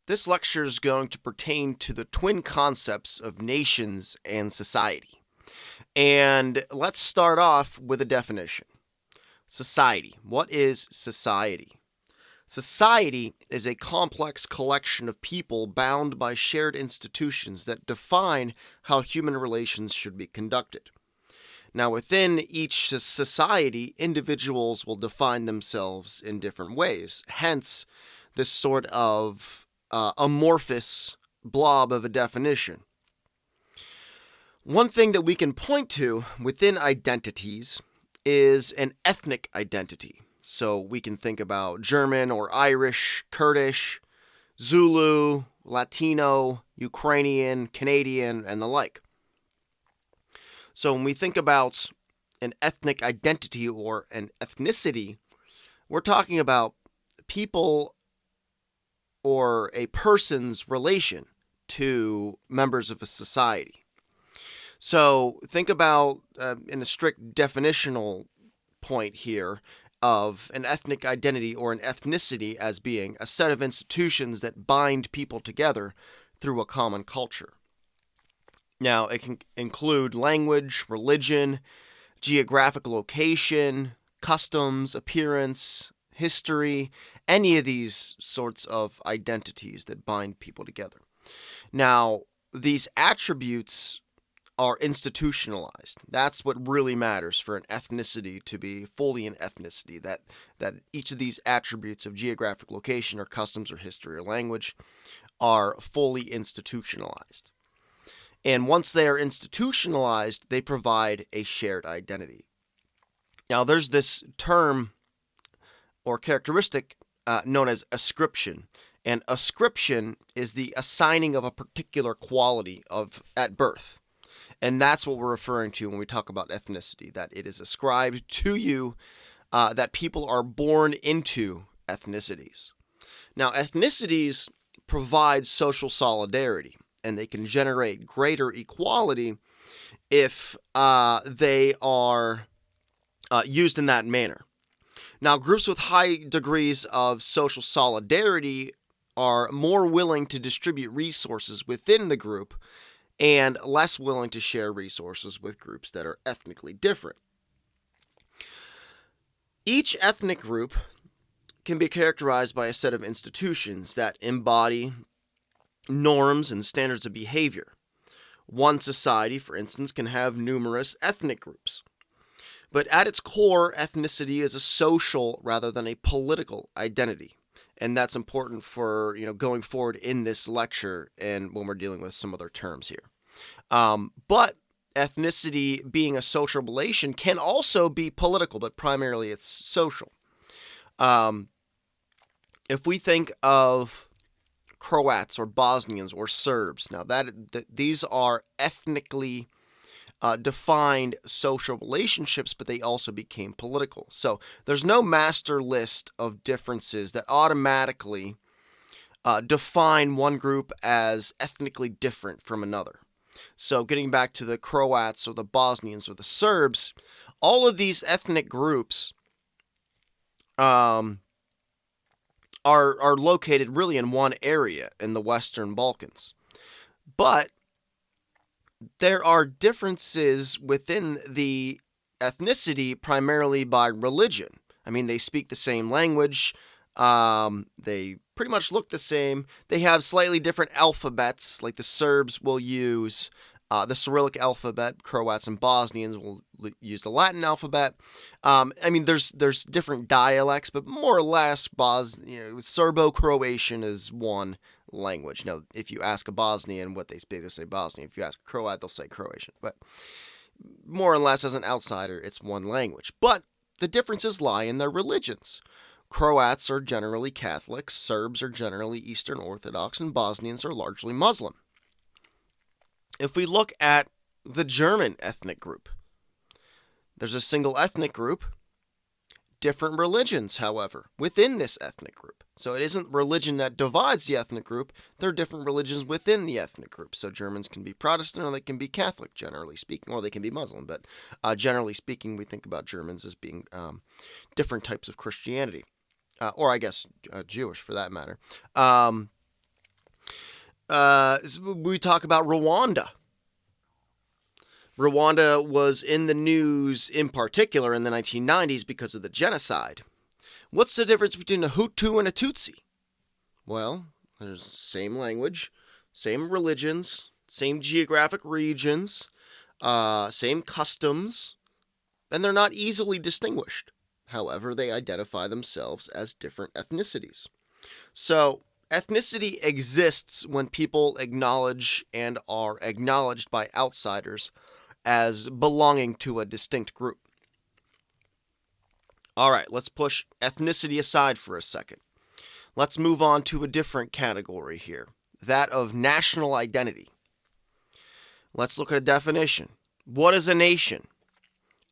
This lecture is going to pertain to the twin concepts of nations and society. And let's start off with a definition. Society. What is society? Society is a complex collection of people bound by shared institutions that define how human relations should be conducted. Now, within each society, individuals will define themselves in different ways. Hence, this sort of amorphous blob of a definition. One thing that we can point to within identities is an ethnic identity. So we can think about German or Irish, Kurdish, Zulu, Latino, Ukrainian, Canadian, and the like. So when we think about an ethnic identity or an ethnicity, we're talking about people or a person's relation to members of a society. So think about, in a strict definitional point here, of an ethnic identity or an ethnicity as being a set of institutions that bind people together through a common culture. Now, it can include language, religion, geographic location, customs, appearance, history, any of these sorts of identities that bind people together. Now, these attributes are institutionalized. That's what really matters for an ethnicity to be fully an ethnicity, that each of these attributes of geographic location or customs or history or language are fully institutionalized. And once they are institutionalized, they provide a shared identity. Now, there's this term or characteristic known as ascription. And ascription is the assigning of a particular quality at birth. And that's what we're referring to when we talk about ethnicity, that it is ascribed to you, that people are born into ethnicities. Now, ethnicities provide social solidarity, and they can generate greater equality if they are used in that manner. Now, groups with high degrees of social solidarity are more willing to distribute resources within the group and less willing to share resources with groups that are ethnically different. Each ethnic group can be characterized by a set of institutions that embody norms and standards of behavior. One society, for instance, can have numerous ethnic groups. But at its core, ethnicity is a social rather than a political identity. And that's important for going forward in this lecture and when we're dealing with some other terms here. But ethnicity being a social relation can also be political, but primarily it's social. If we think of Croats or Bosnians or Serbs, now these are ethnically defined social relationships, but they also became political. So there's no master list of differences that automatically define one group as ethnically different from another. So getting back to the Croats or the Bosnians or the Serbs, all of these ethnic groups are located really in one area in the Western Balkans. But there are differences within the ethnicity primarily by religion. I mean, they speak the same language. They pretty much look the same. They have slightly different alphabets, like the Serbs will use the Cyrillic alphabet. Croats and Bosnians will use the Latin alphabet. I mean, there's different dialects, but more or less, Serbo-Croatian is one language. Now, if you ask a Bosnian what they speak, they'll say Bosnian. If you ask a Croat, they'll say Croatian. But more or less, as an outsider, it's one language. But the differences lie in their religions. Croats are generally Catholic, Serbs are generally Eastern Orthodox, and Bosnians are largely Muslim. If we look at the German ethnic group, there's a single ethnic group, different religions, however, within this ethnic group. So it isn't religion that divides the ethnic group, there are different religions within the ethnic group. So Germans can be Protestant or they can be Catholic, generally speaking, or they can be Muslim. But generally speaking, we think about Germans as being different types of Christianity. Or I guess Jewish for that matter. we talk about Rwanda. Rwanda was in the news in particular in the 1990s because of the genocide. What's the difference between a Hutu and a Tutsi? Well, there's the same language, same religions, same geographic regions, same customs, and they're not easily distinguished. However, they identify themselves as different ethnicities. So, ethnicity exists when people acknowledge and are acknowledged by outsiders as belonging to a distinct group. All right, let's push ethnicity aside for a second. Let's move on to a different category here, that of national identity. Let's look at a definition. What is a nation?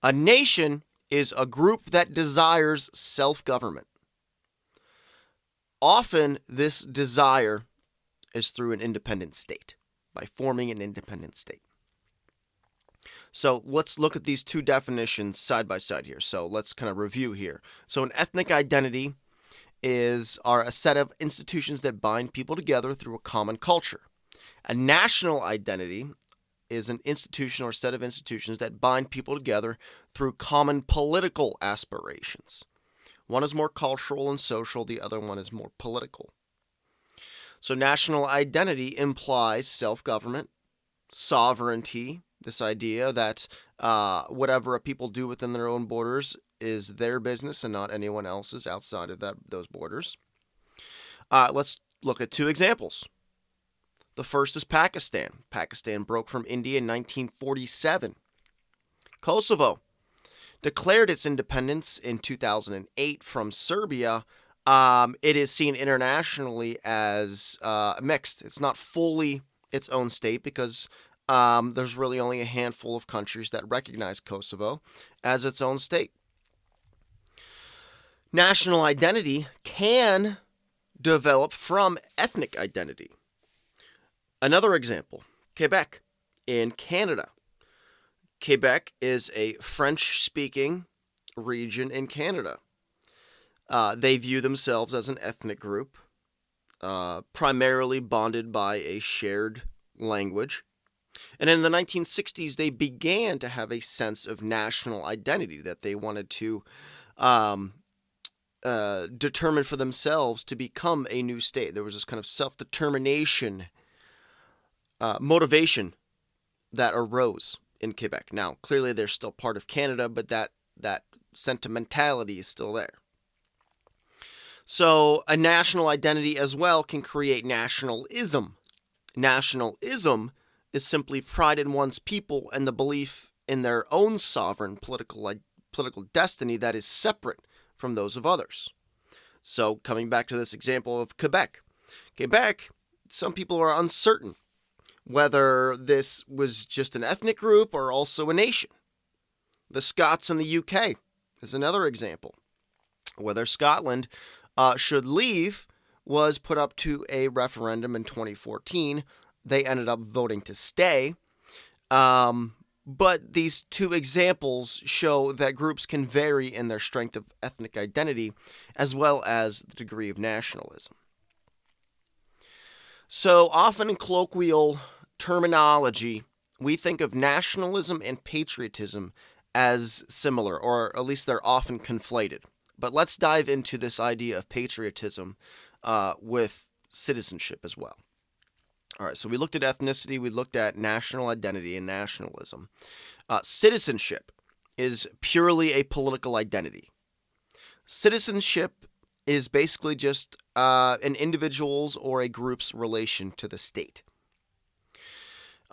A nation is a group that desires self-government. Often, this desire is through an independent state, by forming an independent state. So let's look at these two definitions side by side here. So let's kind of review here. So an ethnic identity are a set of institutions that bind people together through a common culture. A national identity is an institution or set of institutions that bind people together through common political aspirations. One is more cultural and social, the other one is more political. So national identity implies self-government, sovereignty, this idea that whatever a people do within their own borders is their business and not anyone else's outside of those borders. Let's look at two examples. The first is Pakistan. Pakistan broke from India in 1947. Kosovo declared its independence in 2008 from Serbia. It is seen internationally as mixed. It's not fully its own state because there's really only a handful of countries that recognize Kosovo as its own state. National identity can develop from ethnic identity. Another example, Quebec in Canada. Quebec is a French-speaking region in Canada. They view themselves as an ethnic group, primarily bonded by a shared language. And in the 1960s, they began to have a sense of national identity that they wanted to determine for themselves to become a new state. There was this kind of self-determination motivation that arose in Quebec. Now, clearly they're still part of Canada, but that sentimentality is still there. So a national identity as well can create nationalism. Nationalism is simply pride in one's people and the belief in their own sovereign political destiny that is separate from those of others. So coming back to this example of Quebec. Quebec, some people are uncertain whether this was just an ethnic group or also a nation. The Scots in the UK is another example. Whether Scotland should leave was put up to a referendum in 2014. They ended up voting to stay. But these two examples show that groups can vary in their strength of ethnic identity as well as the degree of nationalism. So often in colloquial terminology, we think of nationalism and patriotism as similar, or at least they're often conflated. But let's dive into this idea of patriotism with citizenship as well. All right, so we looked at ethnicity, we looked at national identity and nationalism. Citizenship is purely a political identity. Citizenship is basically just an individual's or a group's relation to the state.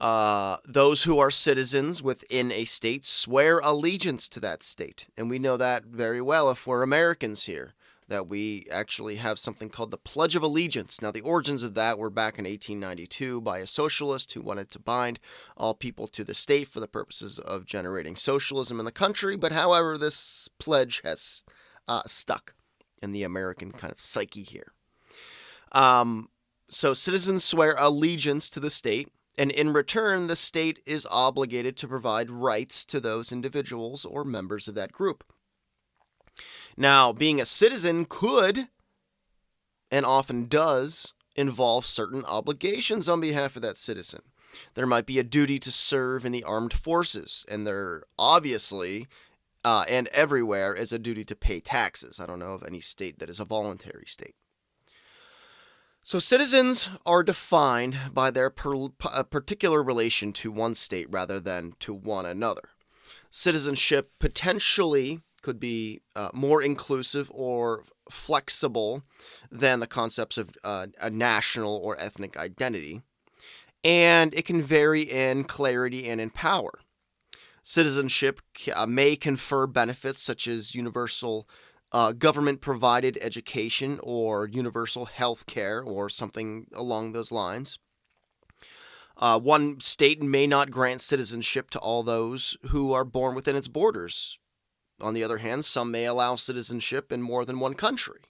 Those who are citizens within a state swear allegiance to that state. And we know that very well if we're Americans here, that we actually have something called the Pledge of Allegiance. Now, the origins of that were back in 1892 by a socialist who wanted to bind all people to the state for the purposes of generating socialism in the country. But however, this pledge has stuck in the American kind of psyche here. So citizens swear allegiance to the state. And in return, the state is obligated to provide rights to those individuals or members of that group. Now, being a citizen could, and often does, involve certain obligations on behalf of that citizen. There might be a duty to serve in the armed forces, and there obviously and everywhere is a duty to pay taxes. I don't know of any state that is a voluntary state. So citizens are defined by their particular relation to one state rather than to one another. Citizenship potentially could be more inclusive or flexible than the concepts of a national or ethnic identity, and it can vary in clarity and in power. Citizenship may confer benefits such as universal government-provided education or universal health care or something along those lines. One state may not grant citizenship to all those who are born within its borders. On the other hand, some may allow citizenship in more than one country.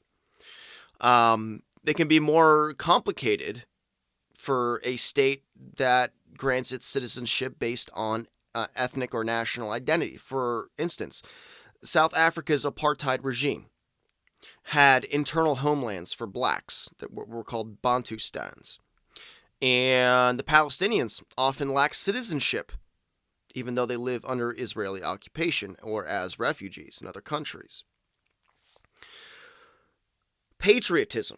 It can be more complicated for a state that grants its citizenship based on ethnic or national identity. For instance, South Africa's apartheid regime had internal homelands for blacks that were called Bantustans. And the Palestinians often lack citizenship, even though they live under Israeli occupation or as refugees in other countries. Patriotism.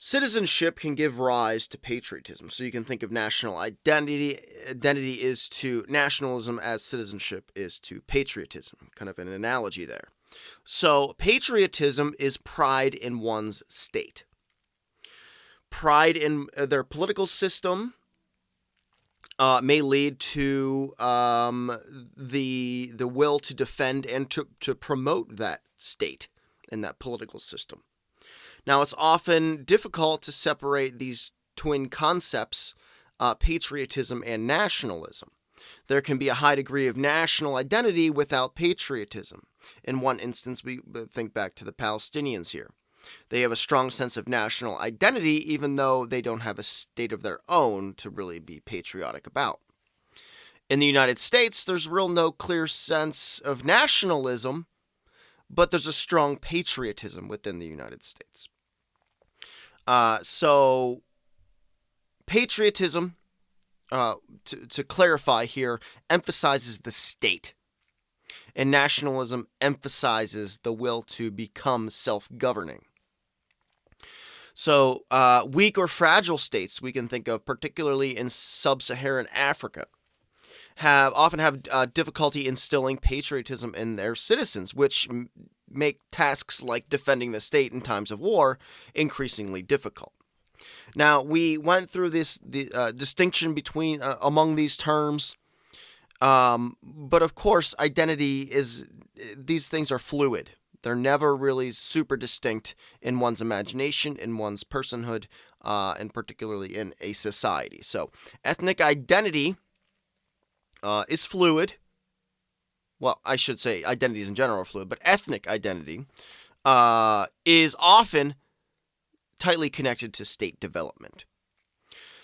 Citizenship can give rise to patriotism. So you can think of national identity. Identity is to nationalism as citizenship is to patriotism. Kind of an analogy there. So patriotism is pride in one's state. Pride in their political system may lead to the will to defend and to promote that state and that political system. Now, it's often difficult to separate these twin concepts, patriotism and nationalism. There can be a high degree of national identity without patriotism. In one instance, we think back to the Palestinians here. They have a strong sense of national identity, even though they don't have a state of their own to really be patriotic about. In the United States, there's no clear sense of nationalism, but there's a strong patriotism within the United States. So patriotism, to clarify here, emphasizes the state, and nationalism emphasizes the will to become self-governing. So weak or fragile states we can think of, particularly in sub-Saharan Africa, often have difficulty instilling patriotism in their citizens, which make tasks like defending the state in times of war increasingly difficult. Now, we went through the distinction between among these terms, but of course, these things are fluid. They're never really super distinct in one's imagination, in one's personhood, and particularly in a society. So, ethnic identity is fluid. Well, I should say identities in general are fluid, but ethnic identity is often tightly connected to state development.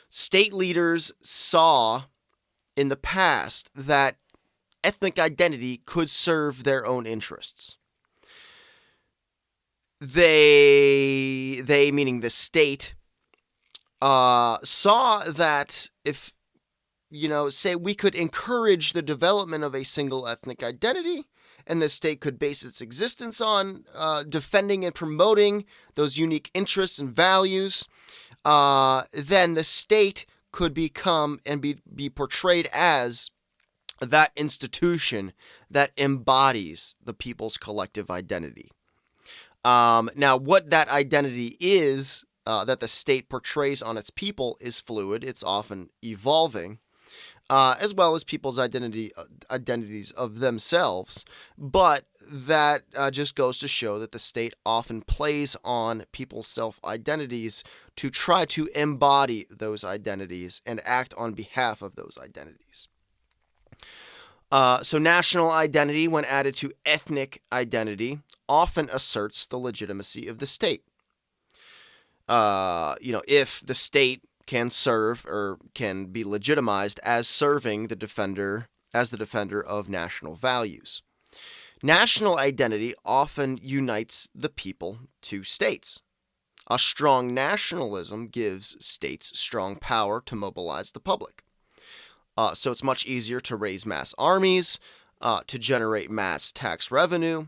State leaders saw in the past that ethnic identity could serve their own interests. They meaning the state, saw that if, say we could encourage the development of a single ethnic identity, and the state could base its existence on defending and promoting those unique interests and values, then the state could become and be portrayed as that institution that embodies the people's collective identity. Now, what that identity is that the state portrays on its people is fluid. It's often evolving, as well as people's identities of themselves. But that just goes to show that the state often plays on people's self-identities to try to embody those identities and act on behalf of those identities. So national identity, when added to ethnic identity, often asserts the legitimacy of the state. If the state can serve or can be legitimized as serving the defender of national values. National identity often unites the people to states. A strong nationalism gives states strong power to mobilize the public. So it's much easier to raise mass armies, to generate mass tax revenue,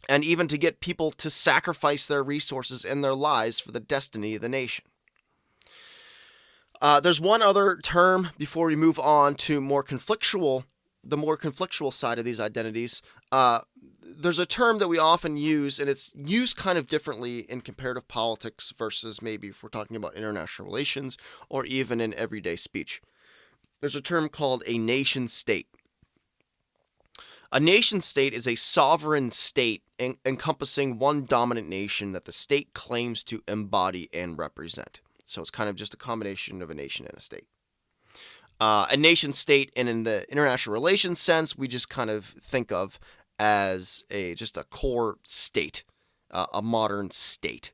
and even to get people to sacrifice their resources and their lives for the destiny of the nation. There's one other term before we move on to the more conflictual side of these identities. There's a term that we often use, and it's used kind of differently in comparative politics versus maybe if we're talking about international relations or even in everyday speech. There's a term called a nation state. A nation state is a sovereign state encompassing one dominant nation that the state claims to embody and represent. So it's kind of just a combination of a nation and a state. A nation state, and in the international relations sense, we just kind of think of as just a core state, a modern state.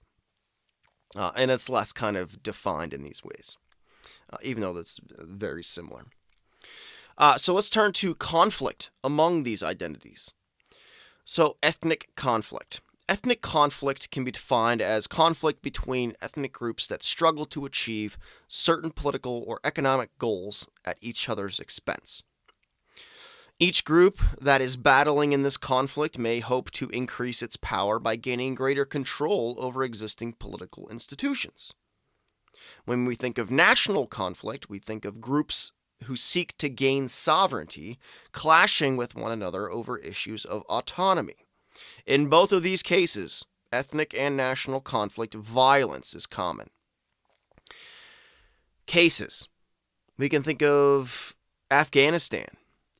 And it's less kind of defined in these ways, even though that's very similar. So let's turn to conflict among these identities. So ethnic conflict. Ethnic conflict can be defined as conflict between ethnic groups that struggle to achieve certain political or economic goals at each other's expense. Each group that is battling in this conflict may hope to increase its power by gaining greater control over existing political institutions. When we think of national conflict, we think of groups who seek to gain sovereignty, clashing with one another over issues of autonomy. In both of these cases, ethnic and national conflict, violence is common. Cases. We can think of Afghanistan.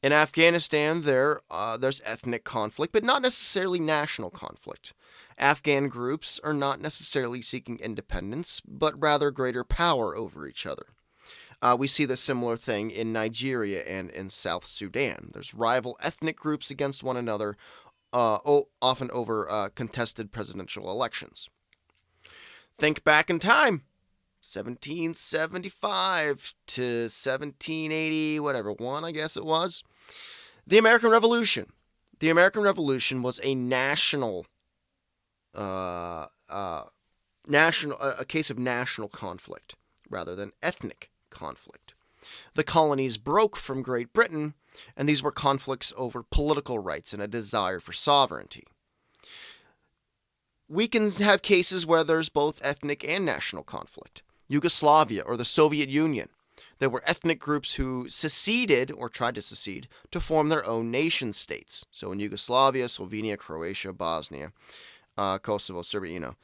In Afghanistan, there's ethnic conflict, but not necessarily national conflict. Afghan groups are not necessarily seeking independence, but rather greater power over each other. We see the similar thing in Nigeria and in South Sudan. There's rival ethnic groups against one another, often over contested presidential elections. Think back in time, 1775 to 1780, one I guess it was. The American Revolution. The American Revolution was a a case of national conflict rather than ethnic conflict. The colonies broke from Great Britain, and these were conflicts over political rights and a desire for sovereignty. We can have cases where there's both ethnic and national conflict. Yugoslavia or the Soviet Union. There were ethnic groups who seceded or tried to secede to form their own nation states. So in Yugoslavia, Slovenia, Croatia, Bosnia, Kosovo, Serbia,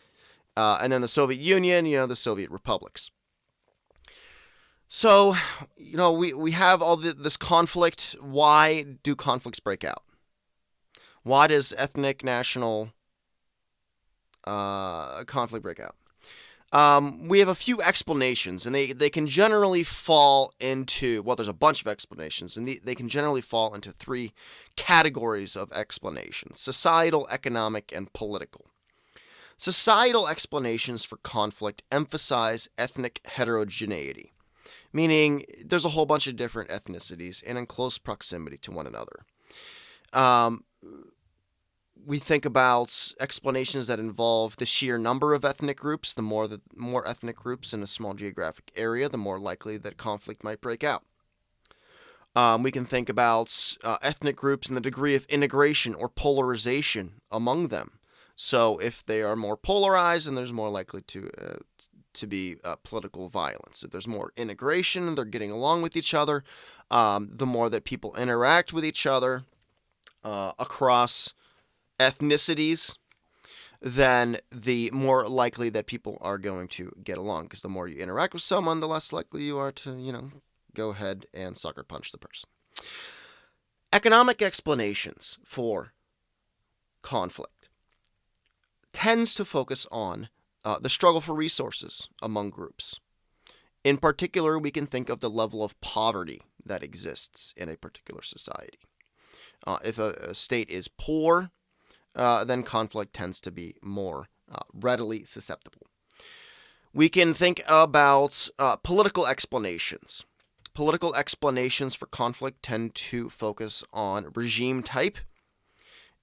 and then the Soviet Union, the Soviet republics. So, we have all this conflict. Why do conflicts break out? Why does ethnic, national conflict break out? We have a few explanations, and they can generally fall into, there's a bunch of explanations, and they can generally fall into three categories of explanations: societal, economic, and political. Societal explanations for conflict emphasize ethnic heterogeneity, meaning there's a whole bunch of different ethnicities and in close proximity to one another. We think about explanations that involve the sheer number of ethnic groups. The more ethnic groups in a small geographic area, the more likely that conflict might break out. We can think about ethnic groups and the degree of integration or polarization among them. So if they are more polarized, then there's more likely to be political violence. If there's more integration, they're getting along with each other, the more that people interact with each other across ethnicities, then the more likely that people are going to get along. Because the more you interact with someone, the less likely you are to, go ahead and sucker punch the person. Economic explanations for conflict tends to focus on the struggle for resources among groups. In particular, we can think of the level of poverty that exists in a particular society. If a state is poor, then conflict tends to be more readily susceptible. We can think about political explanations. Political explanations for conflict tend to focus on regime type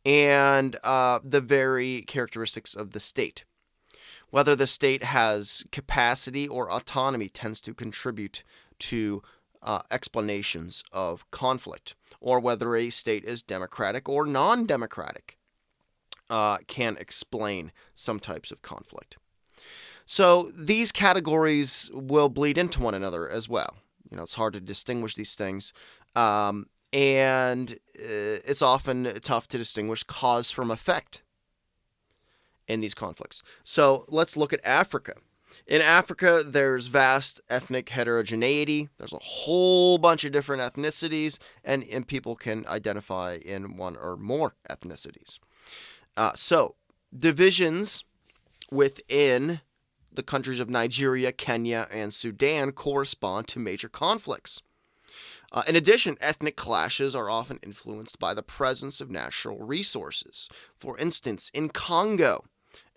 and the very characteristics of the state. Whether the state has capacity or autonomy tends to contribute to explanations of conflict, or whether a state is democratic or non-democratic can explain some types of conflict. So these categories will bleed into one another as well. It's hard to distinguish these things, and it's often tough to distinguish cause from effect in these conflicts. So let's look at Africa. In Africa, there's vast ethnic heterogeneity. There's a whole bunch of different ethnicities, and people can identify in one or more ethnicities. So divisions within the countries of Nigeria, Kenya, and Sudan correspond to major conflicts. In addition, ethnic clashes are often influenced by the presence of natural resources. For instance, in Congo,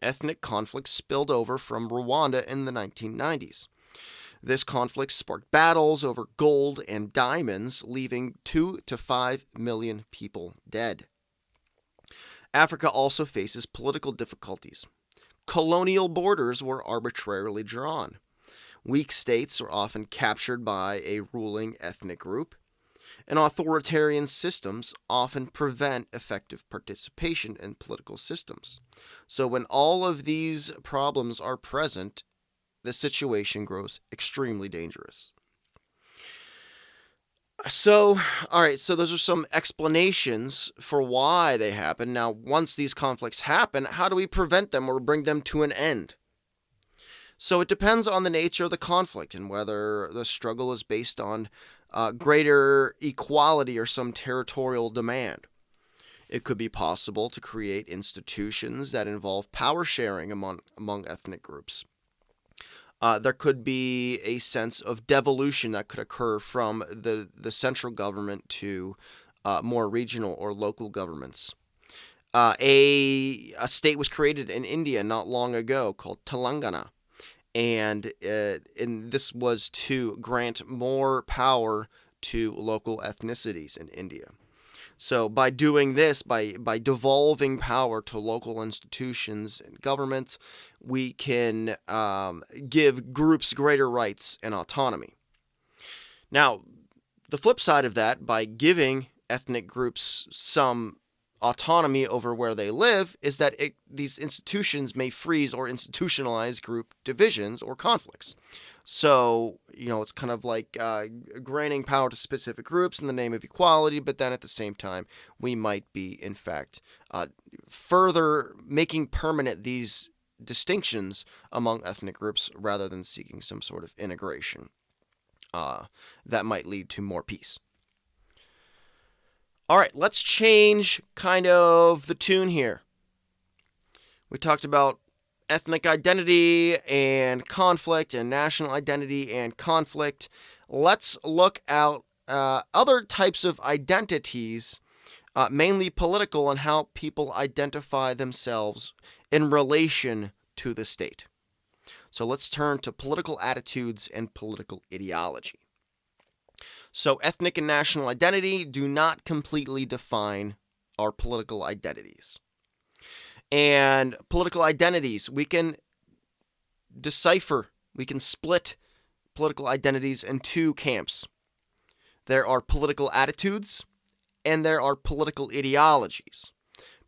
ethnic conflict spilled over from Rwanda in the 1990s. This conflict sparked battles over gold and diamonds, leaving 2 to 5 million people dead. Africa also faces political difficulties. Colonial borders were arbitrarily drawn. Weak states are often captured by a ruling ethnic group, and authoritarian systems often prevent effective participation in political systems. So when all of these problems are present, the situation grows extremely dangerous. So those are some explanations for why they happen. Now, once these conflicts happen, how do we prevent them or bring them to an end? So it depends on the nature of the conflict and whether the struggle is based on greater equality or some territorial demand. It could be possible to create institutions that involve power sharing among ethnic groups. There could be a sense of devolution that could occur from the central government to more regional or local governments. A state was created in India not long ago called Telangana, and this was to grant more power to local ethnicities in India. So by doing this, by devolving power to local institutions and government, we can give groups greater rights and autonomy. Now, the flip side of that, by giving ethnic groups some autonomy over where they live, is that these institutions may freeze or institutionalize group divisions or conflicts. So, it's kind of like granting power to specific groups in the name of equality, but then at the same time, we might be, in fact, further making permanent these distinctions among ethnic groups rather than seeking some sort of integration that might lead to more peace. All right, let's change kind of the tune here. We talked about ethnic identity and conflict and national identity and conflict. Let's look at other types of identities, mainly political, and how people identify themselves in relation to the state. So let's turn to political attitudes and political ideology. So ethnic and national identity do not completely define our political identities. And political identities, we can decipher, we can split political identities in two camps. There are political attitudes and there are political ideologies.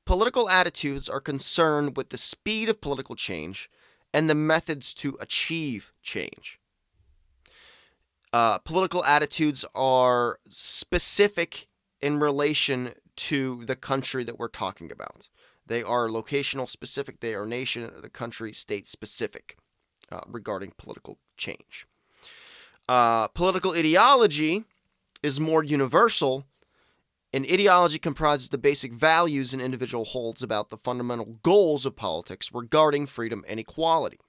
Political attitudes are concerned with the speed of political change and the methods to achieve change. Political attitudes are specific in relation to the country that we're talking about. They are locational specific, they are nation, the country, state specific regarding political change. Political ideology is more universal. An ideology comprises the basic values an individual holds about the fundamental goals of politics regarding freedom and equality.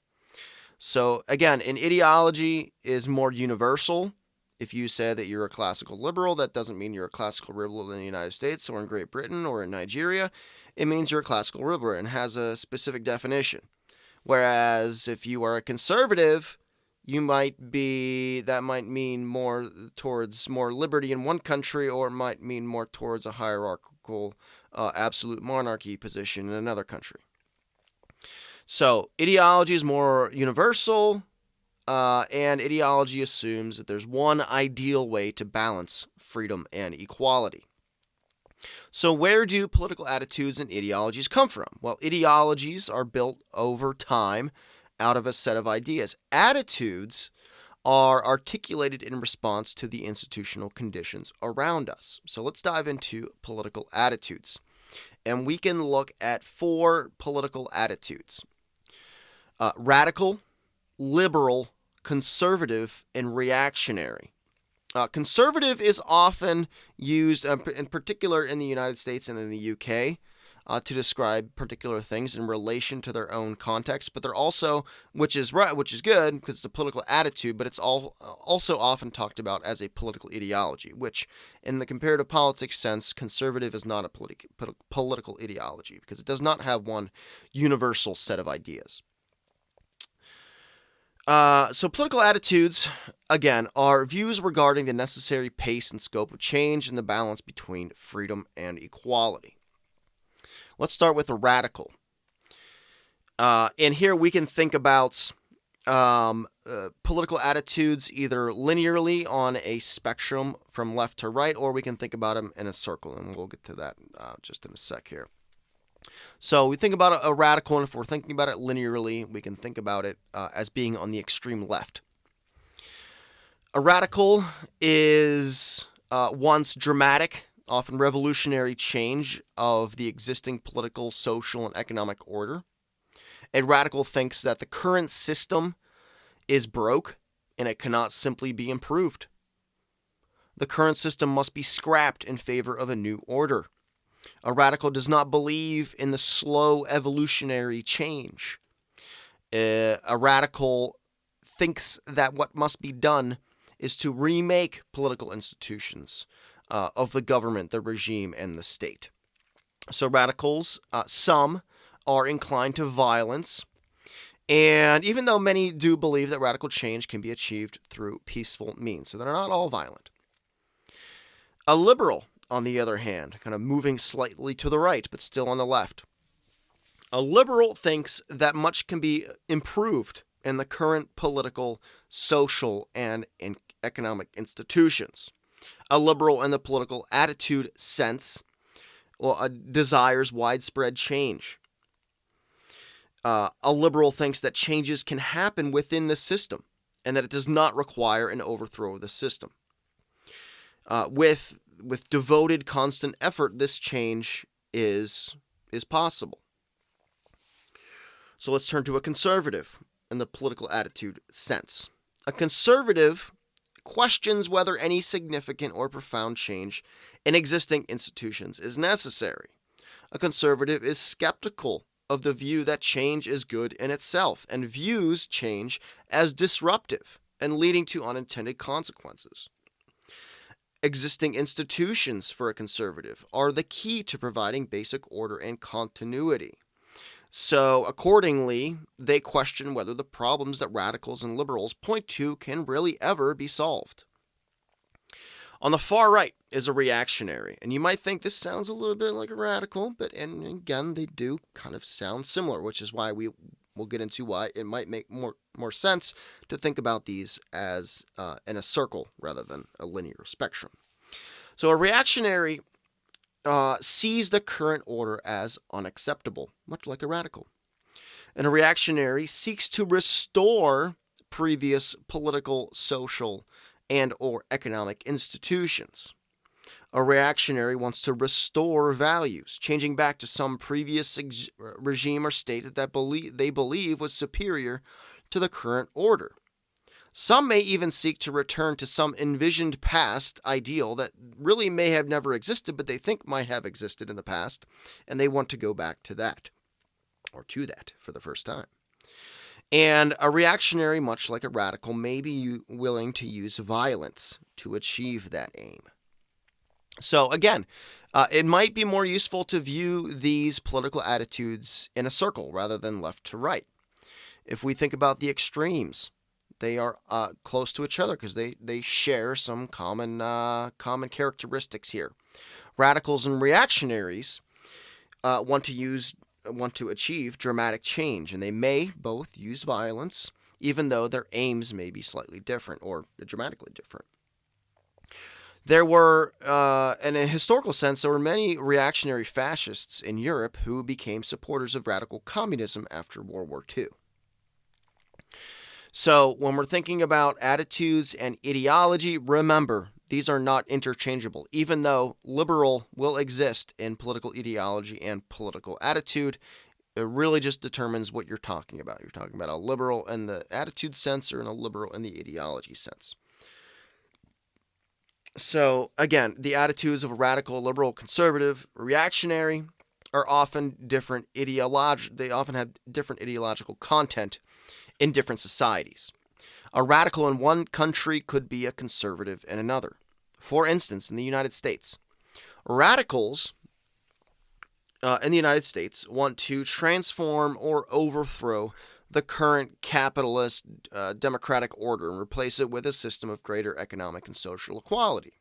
So again, an ideology is more universal. If you say that you're a classical liberal, that doesn't mean you're a classical liberal in the United States or in Great Britain or in Nigeria. It means you're a classical liberal and has a specific definition. Whereas if you are a conservative, that might mean more towards more liberty in one country, or it might mean more towards a hierarchical absolute monarchy position in another country. So ideology is more universal, and ideology assumes that there's one ideal way to balance freedom and equality. So where do political attitudes and ideologies come from? Well, ideologies are built over time out of a set of ideas. Attitudes are articulated in response to the institutional conditions around us. So let's dive into political attitudes. And we can look at 4 political attitudes: radical, liberal, conservative, and reactionary. Conservative is often used, in particular in the United States and in the UK, to describe particular things in relation to their own context. But they're also, which is good because it's a political attitude, but it's also often talked about as a political ideology, which in the comparative politics sense, conservative is not a political ideology because it does not have one universal set of ideas. So political attitudes, again, are views regarding the necessary pace and scope of change and the balance between freedom and equality. Let's start with a radical. And here we can think about political attitudes either linearly on a spectrum from left to right, or we can think about them in a circle, and we'll get to that just in a sec here. So we think about a radical, and if we're thinking about it linearly, we can think about it as being on the extreme left. A radical is once dramatic, often revolutionary change of the existing political, social, and economic order. A radical thinks that the current system is broke and it cannot simply be improved. The current system must be scrapped in favor of a new order. A radical does not believe in the slow evolutionary change. A radical thinks that what must be done is to remake political institutions of the government, the regime, and the state. So radicals, some are inclined to violence, and even though many do believe that radical change can be achieved through peaceful means, so they're not all violent. A liberal, on the other hand, kind of moving slightly to the right, but still on the left. A liberal thinks that much can be improved in the current political, social, and economic institutions. A liberal in the political attitude sense desires widespread change. A liberal thinks that changes can happen within the system and that it does not require an overthrow of the system. With devoted, constant effort, this change is possible. So let's turn to a conservative in the political attitude sense. A conservative questions whether any significant or profound change in existing institutions is necessary. A conservative is skeptical of the view that change is good in itself and views change as disruptive and leading to unintended consequences. Existing institutions for a conservative are the key to providing basic order and continuity. So, accordingly, they question whether the problems that radicals and liberals point to can really ever be solved. On the far right is a reactionary, and you might think this sounds a little bit like a radical, but and again, they do kind of sound similar, which is why we'll get into why it might make more sense to think about these as in a circle rather than a linear spectrum. So a reactionary sees the current order as unacceptable, much like a radical. And a reactionary seeks to restore previous political, social, and or economic institutions. A reactionary wants to restore values, changing back to some previous regime or state that they believe was superior to the current order. Some may even seek to return to some envisioned past ideal that really may have never existed, but they think might have existed in the past, and they want to go back to that, or to that for the first time. And a reactionary, much like a radical, may be willing to use violence to achieve that aim. So again, it might be more useful to view these political attitudes in a circle rather than left to right. If we think about the extremes, they are close to each other because they share some common characteristics here. Radicals and reactionaries want to use want to achieve dramatic change, and they may both use violence, even though their aims may be slightly different or dramatically different. There were, in a historical sense, there were many reactionary fascists in Europe who became supporters of radical communism after World War II. So when we're thinking about attitudes and ideology, remember, these are not interchangeable. Even though liberal will exist in political ideology and political attitude, it really just determines what you're talking about. You're talking about a liberal in the attitude sense or in a liberal in the ideology sense. So again, the attitudes of a radical, liberal, conservative, reactionary are often different they often have different ideological content in different societies. A radical in one country could be a conservative in another. For instance, in the United States, radicals in the United States want to transform or overthrow the current capitalist democratic order and replace it with a system of greater economic and social equality.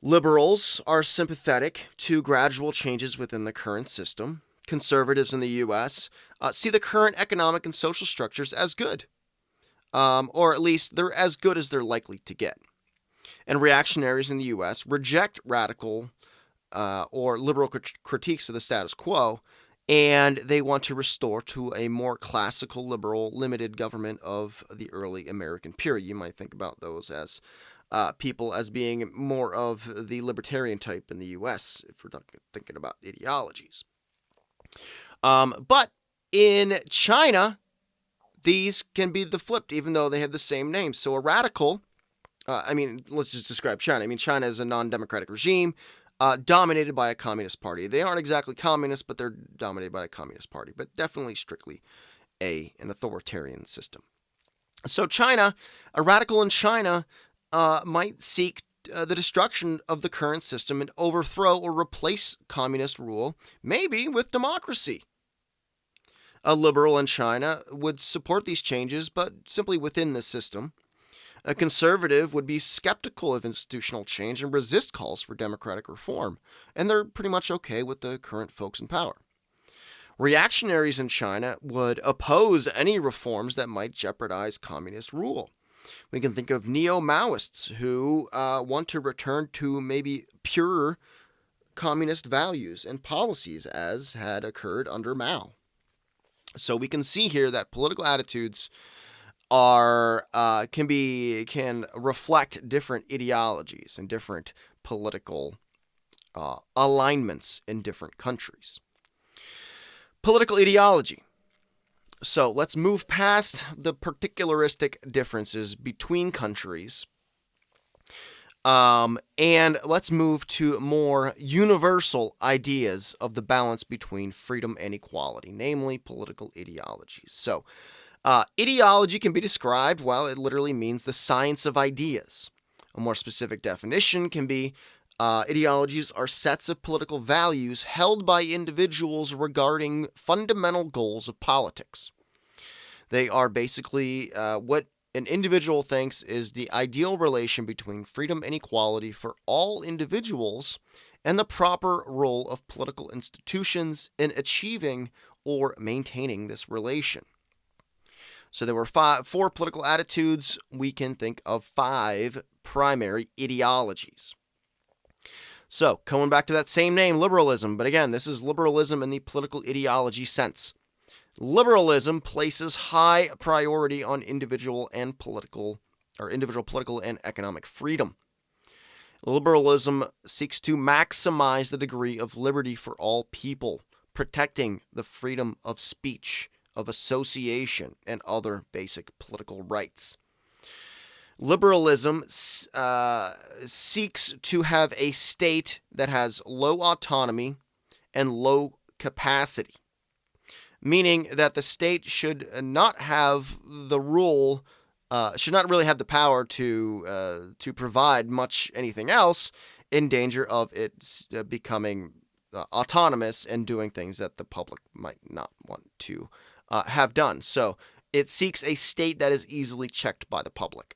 Liberals are sympathetic to gradual changes within the current system. Conservatives in the U.S. See the current economic and social structures as good, or at least they're as good as they're likely to get. And reactionaries in the U.S. reject radical or liberal critiques of the status quo, and they want to restore to a more classical, liberal, limited government of the early American period. You might think about those as people as being more of the libertarian type in the U.S., if we're thinking about ideologies. But in China, these can be the flipped, even though they have the same name. So a radical, let's just describe China. China is a non-democratic regime dominated by a communist party. They aren't exactly communist, but they're dominated by a communist party, but definitely strictly an authoritarian system. So China, a radical in China might seek the destruction of the current system and overthrow or replace communist rule, maybe with democracy. A liberal in China would support these changes, but simply within the system. A conservative would be skeptical of institutional change and resist calls for democratic reform, and they're pretty much okay with the current folks in power. Reactionaries in China would oppose any reforms that might jeopardize communist rule. We can think of neo-Maoists who want to return to maybe pure communist values and policies as had occurred under Mao. So we can see here that political attitudes can reflect different ideologies and different political alignments in different countries. Political ideology. So let's move past the particularistic differences between countries, and let's move to more universal ideas of the balance between freedom and equality, namely political ideologies. So ideology can be described, well, it literally means the science of ideas. A more specific definition can be ideologies are sets of political values held by individuals regarding fundamental goals of politics. They are basically what an individual thinks is the ideal relation between freedom and equality for all individuals and the proper role of political institutions in achieving or maintaining this relation. So there were four political attitudes. We can think of 5 primary ideologies. So, coming back to that same name, liberalism, but again, this is liberalism in the political ideology sense. Liberalism places high priority on individual political and economic freedom. Liberalism seeks to maximize the degree of liberty for all people, protecting the freedom of speech, of association, and other basic political rights. Liberalism seeks to have a state that has low autonomy and low capacity, meaning that the state should not have the rule, should not really have the power to provide much anything else, in danger of it becoming autonomous and doing things that the public might not want to have done. So it seeks a state that is easily checked by the public.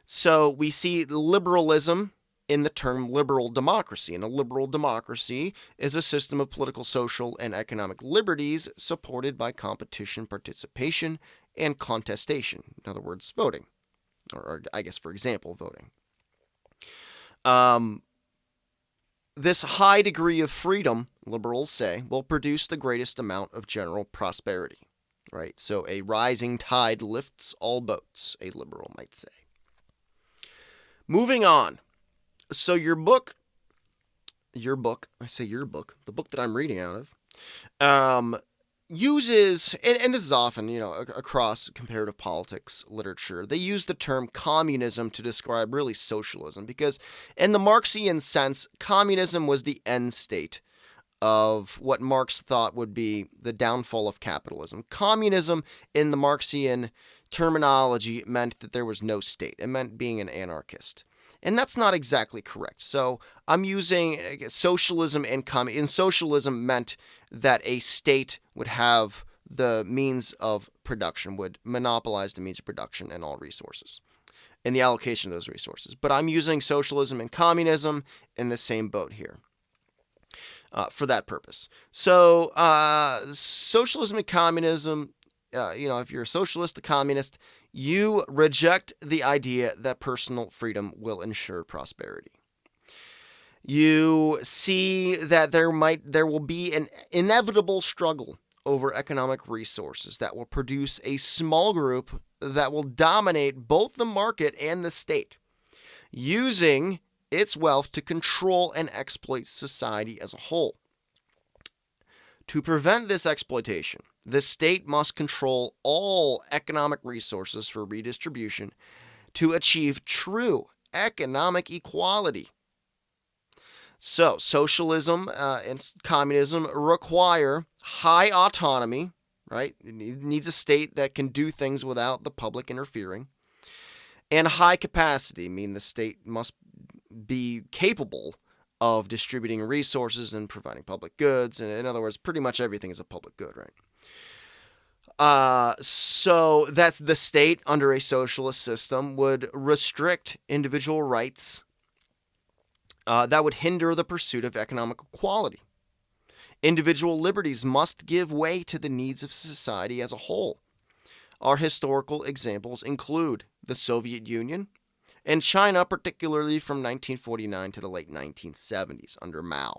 So we see liberalism in the term liberal democracy. And a liberal democracy is a system of political, social, and economic liberties supported by competition, participation, and contestation. In other words, voting. Or I guess, for example, voting. This high degree of freedom, liberals say, will produce the greatest amount of general prosperity. Right? So a rising tide lifts all boats, a liberal might say. Moving on. So the book that I'm reading out of, uses, and this is often, across comparative politics literature, they use the term communism to describe really socialism, because in the Marxian sense, communism was the end state of what Marx thought would be the downfall of capitalism. Communism, in the Marxian terminology, meant that there was no state. It meant being an anarchist. And that's not exactly correct. So I'm using socialism and communism. Socialism meant that a state would have the means of production, would monopolize the means of production and all resources, and the allocation of those resources. But I'm using socialism and communism in the same boat here. For that purpose. So, socialism and communism, if you're a socialist, a communist, you reject the idea that personal freedom will ensure prosperity. You see that there will be an inevitable struggle over economic resources that will produce a small group that will dominate both the market and the state, using its wealth to control and exploit society as a whole. To prevent this exploitation, the state must control all economic resources for redistribution to achieve true economic equality. So, socialism and communism require high autonomy, right? It needs a state that can do things without the public interfering, and high capacity, meaning the state must be capable of distributing resources and providing public goods. And in other words, pretty much everything is a public good, right? So that's the state under a socialist system would restrict individual rights that would hinder the pursuit of economic equality. Individual liberties must give way to the needs of society as a whole. Our historical examples include the Soviet Union and China, particularly from 1949 to the late 1970s under Mao.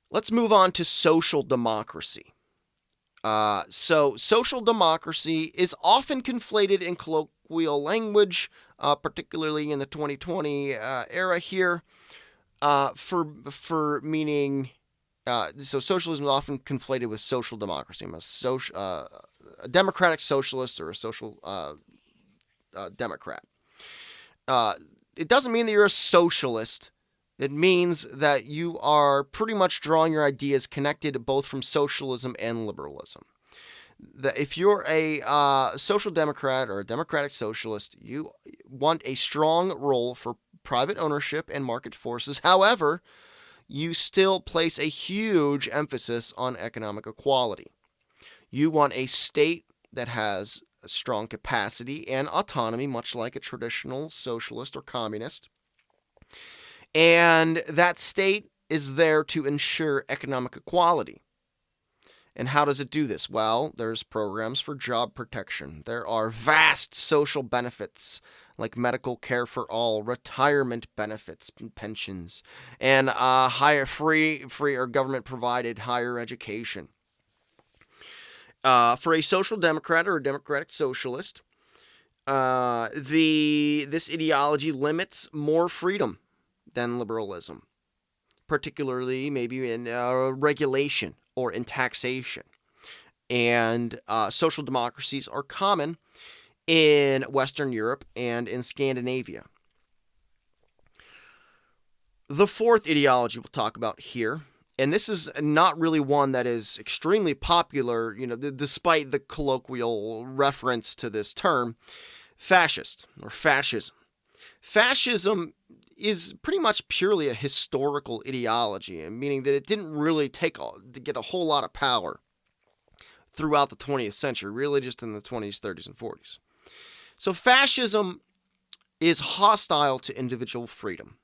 Let's move on to social democracy. So social democracy is often conflated in colloquial language, particularly in the 2020 era here, for meaning. So socialism is often conflated with social democracy. A democratic socialist or a social democrat. It doesn't mean that you're a socialist. It means that you are pretty much drawing your ideas connected both from socialism and liberalism. That if you're a social democrat or a democratic socialist, you want a strong role for private ownership and market forces. However, you still place a huge emphasis on economic equality. You want a state that has a strong capacity and autonomy, much like a traditional socialist or communist. And that state is there to ensure economic equality. And how does it do this? Well, there's programs for job protection. There are vast social benefits like medical care for all, retirement benefits, and pensions, and higher free or government-provided higher education. For a social democrat or a democratic socialist, this ideology limits more freedom than liberalism, particularly maybe in regulation or in taxation. And social democracies are common in Western Europe and in Scandinavia. The fourth ideology we'll talk about here, and this is not really one that is extremely popular, despite the colloquial reference to this term, fascist or fascism. Fascism is pretty much purely a historical ideology, meaning that it didn't really get a whole lot of power throughout the 20th century, really just in the 20s, 30s, and 40s. So fascism is hostile to individual freedom.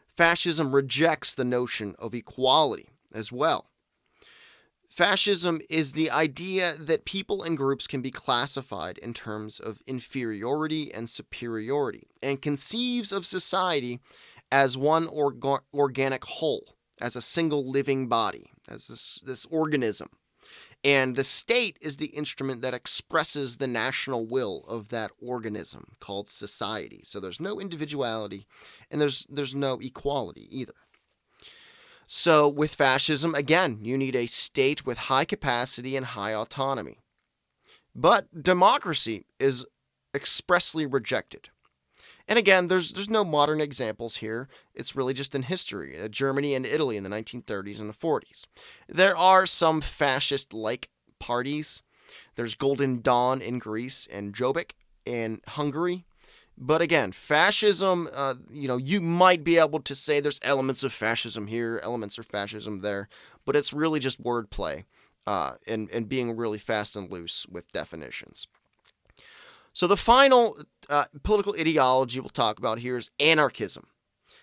Fascism rejects the notion of equality as well. Fascism is the idea that people and groups can be classified in terms of inferiority and superiority, and conceives of society as one organic whole, as a single living body, as this organism. And the state is the instrument that expresses the national will of that organism, called society. So there's no individuality, and there's no equality either. So with fascism, again, you need a state with high capacity and high autonomy. But democracy is expressly rejected. And again, there's no modern examples here. It's really just in history, Germany and Italy in the 1930s and the 40s. There are some fascist-like parties. There's Golden Dawn in Greece and Jobbik in Hungary. But again, fascism, you might be able to say there's elements of fascism here, elements of fascism there, but it's really just wordplay and being really fast and loose with definitions. So the final political ideology we'll talk about here is anarchism.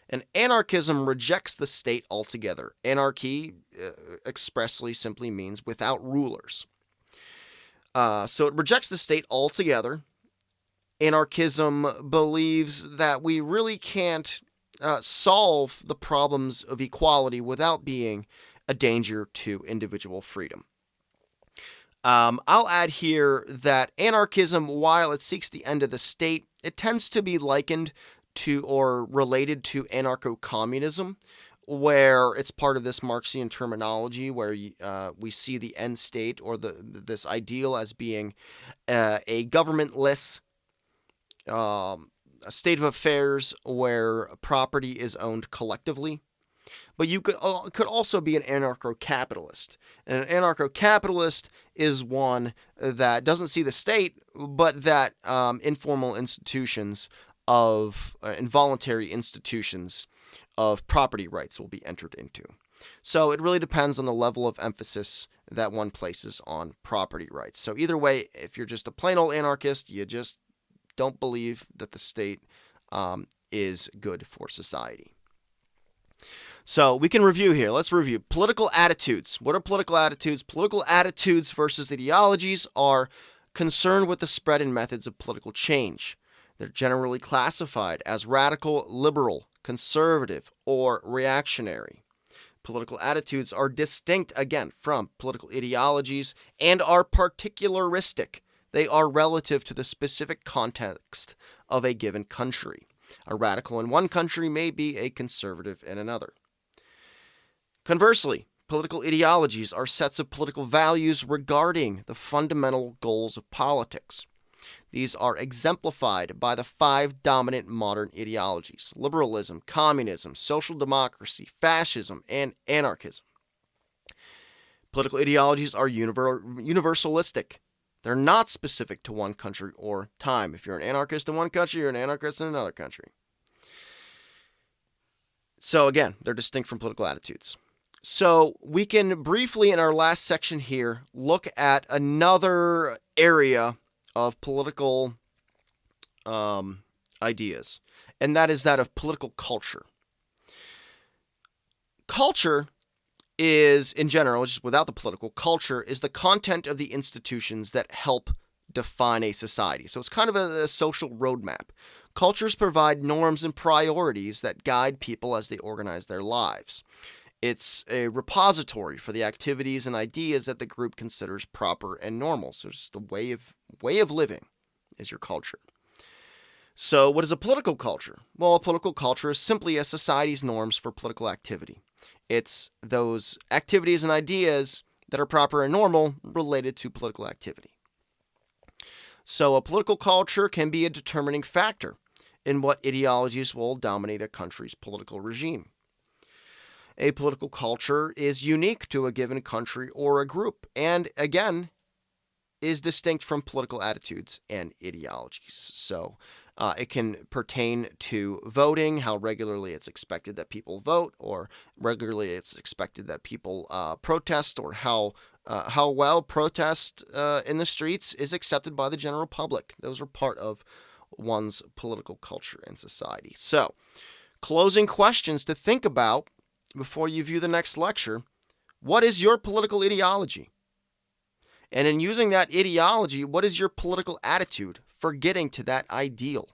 And anarchism rejects the state altogether. Anarchy expressly simply means without rulers. So it rejects the state altogether. Anarchism believes that we really can't solve the problems of equality without being a danger to individual freedom. I'll add here that anarchism, while it seeks the end of the state, it tends to be likened to or related to anarcho-communism, where it's part of this Marxian terminology where we see the end state or this ideal as being a governmentless a state of affairs where property is owned collectively. But you could also be an anarcho-capitalist. And an anarcho-capitalist is one that doesn't see the state, but that informal institutions of involuntary institutions of property rights will be entered into. So it really depends on the level of emphasis that one places on property rights. So either way, if you're just a plain old anarchist, you just don't believe that the state is good for society. So we can review here. Let's review political attitudes. What are political attitudes? Political attitudes versus ideologies are concerned with the spread and methods of political change. They're generally classified as radical, liberal, conservative, or reactionary. Political attitudes are distinct, again, from political ideologies and are particularistic. They are relative to the specific context of a given country. A radical in one country may be a conservative in another. Conversely, political ideologies are sets of political values regarding the fundamental goals of politics. These are exemplified by the 5 dominant modern ideologies: liberalism, communism, social democracy, fascism, and anarchism. Political ideologies are universalistic. They're not specific to one country or time. If you're an anarchist in one country, you're an anarchist in another country. So again, they're distinct from political attitudes. So we can briefly, in our last section here, look at another area of political ideas, and that is that of political culture. Culture is, in general, just without the political, culture is the content of the institutions that help define a society. So it's kind of a social roadmap. Cultures provide norms and priorities that guide people as they organize their lives. It's a repository for the activities and ideas that the group considers proper and normal. So it's the way of living is your culture. So what is a political culture? Well, a political culture is simply a society's norms for political activity. It's those activities and ideas that are proper and normal related to political activity. So a political culture can be a determining factor in what ideologies will dominate a country's political regime. A political culture is unique to a given country or a group, and again, is distinct from political attitudes and ideologies. So it can pertain to voting, how regularly it's expected that people vote, or regularly it's expected that people protest, or how well protest in the streets is accepted by the general public. Those are part of one's political culture and society. So, closing questions to think about before you view the next lecture. What is your political ideology? And in using that ideology, what is your political attitude for getting to that ideal?